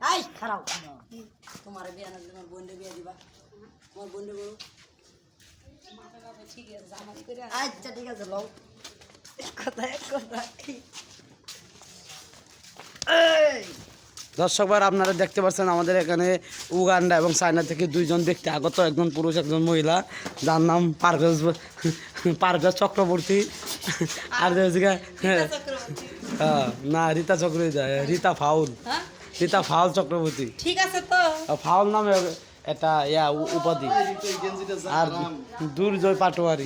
I খারাপ তোমার বিয়া না তোমার বোনকে বিয়া দিবা তোমার বোনকে বলো ঠিক আছে জামাই করে আচ্ছা ঠিক আছে লও কথা এই দর্শক ভাই আপনারা দেখতে পাচ্ছেন আমাদের এখানে উগান্ডা এবং চায়না থেকে দুইজন ব্যক্তি আগত, একজন পুরুষ একজন মহিলা, যার নাম পারভেজ চক্রবর্তী আর না রীতা চক্রবর্তী, রীতা ফাউল চক্রবর্তী, ঠিক আছে তো ফাউল নামে এটা উপাধি। আর দুর্জয় পাটোয়ারি,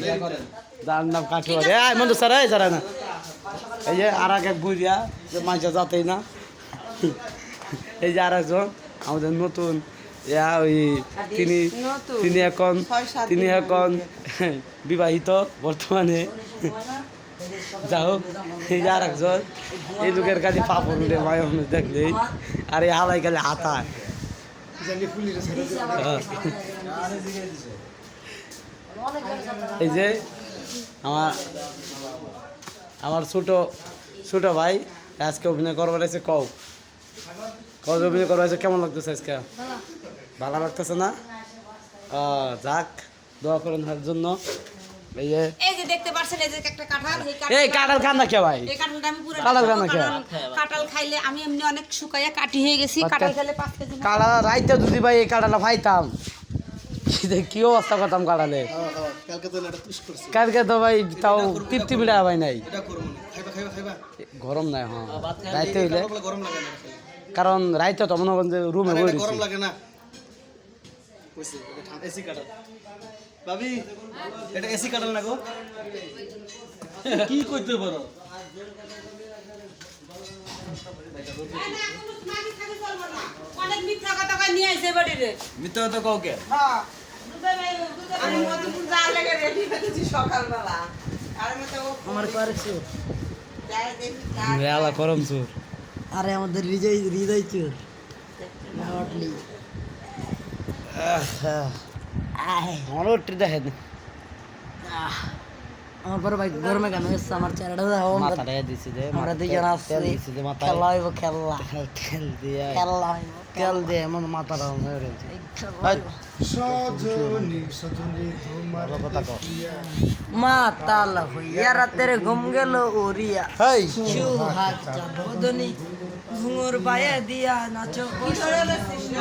যার নাম কাটোয়ারি। মন্দ স্যার এই যারা না এই যে আর এক বুড়িয়া যে মাঝে যাতেই না। এই যে আর একজন আমাদের নতুন ওই তিনি এখন বিবাহিত বর্তমানে। যা হোক, এই যে আর একজন, এই লোকের কাছে পাপড় উঠে মায় দেখলেই, আর এই হালাই গেলে হাতায়। এই যে আমার ছোট ভাই আজকে অভিনয় করবার আছে। অভিনয় করবার আছে, কেমন লাগতেছে আজকে? ভালো লাগতেছে না? যাক, দোয়া করেন তার জন্য। এই যে দেখতে পাচ্ছেন এই যে একটা কাঁঠাল, এই কাঁঠাল খান না কে ভাই? এই কাঁঠালটা আমি পুরো কাঁঠাল খান না কে? কাঁঠাল খাইলে আমি এমনি অনেক শুকাইয়া কাটি হয়ে গেছি। কাঁঠাল খেলে 5 কেজি কাঁঠাল রাইতে যদি ভাই এই কাঁঠালটা খাইতাম কি অবস্থা করতাম কাঁঠালে। কালকে তো ভাই তাও তৃপ্তি মিলা ভাই নাই, গরম নাই। হ্যাঁ রাইতে হইলে, কারণ রাইতে তো মনে করেন যে রুমে গরম লাগে না। ভাবি এটা এসি কাটাল না গো, কি করতে পারো? অনেক মিথ্যা কথা কই নিয়ে আইছে বাড়িতে। মিথ্যা কথা কও কে? হ্যাঁ আমি মধুপুর যা লাগে রেডি হতেছি সকালবেলা। আর আমি তো আমার করেছো যাই দেখি আলা করম চোর। আরে আমাদের হৃদয় চোর নটলি আমারও ট্রি দেখে আমার বড় ভাই গরমে কেন এসছে আমার চেহারাটা দেখো মাথাটা দিছি যে আমরা দুজন আসছি খেলা হইব খেলা তেল দিয়ে খেলা হইব তেল দিয়ে আমার মাথাটা হয়ে গেছে। মাতাল হইয়া রাতের ঘুম গেল ওরিয়া হেই সুহাগ বদনি ঘুঙুর পায়ে দিয়া নাচো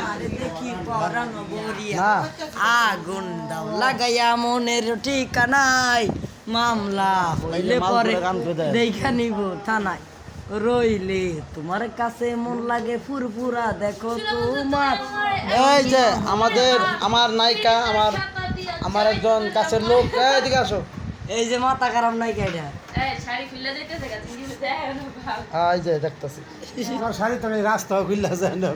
আরে দেখি পরাণ বরিয়া না আগুন দাও লাগাইয়া মনের ঠিকানায় মামলা হইলে পরে দেখা নিব থানায় রইলে তোমার কাছে মন লাগে ফুরফুরা দেখো তোমার। এই যে আমার নায়িকা, আমার একজন কাছের লোক, এদিকে আসো। এই যে মাথা খারাপ নাই কেডা এই যে দেখতেছি শাড়ি তো রাস্তা খুললা যায় না,